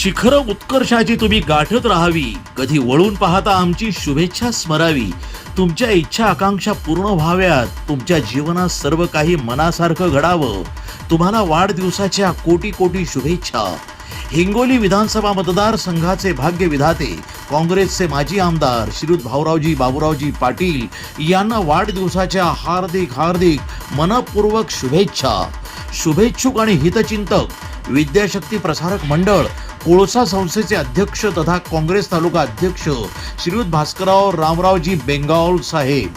शिखरं उत्कर्षाची तुम्ही गाठत राहावी, कधी वळून पाहता आमची शुभेच्छा स्मरावी. तुमच्या इच्छा आकांक्षा पूर्ण व्हाव्यात, तुमच्या जीवनात सर्व काही मनासारखं घडावं. तुम्हाला वाढदिवसाच्या कोटी कोटी शुभेच्छा. हिंगोली विधानसभा मतदारसंघाचे भाग्य विधाते काँग्रेसचे माजी आमदार श्रीयुत भाऊरावजी बाबूरावजी पाटील यांना वाढदिवसाच्या हार्दिक मनपूर्वक शुभेच्छा. शुभेच्छुक आणि हितचिंतक विद्याशक्ती प्रसारक मंडळ कोळसा संस्थेचे अध्यक्ष तथा काँग्रेस तालुका अध्यक्ष श्रीयुत भास्करराव रामरावजी बेंगावल साहेब.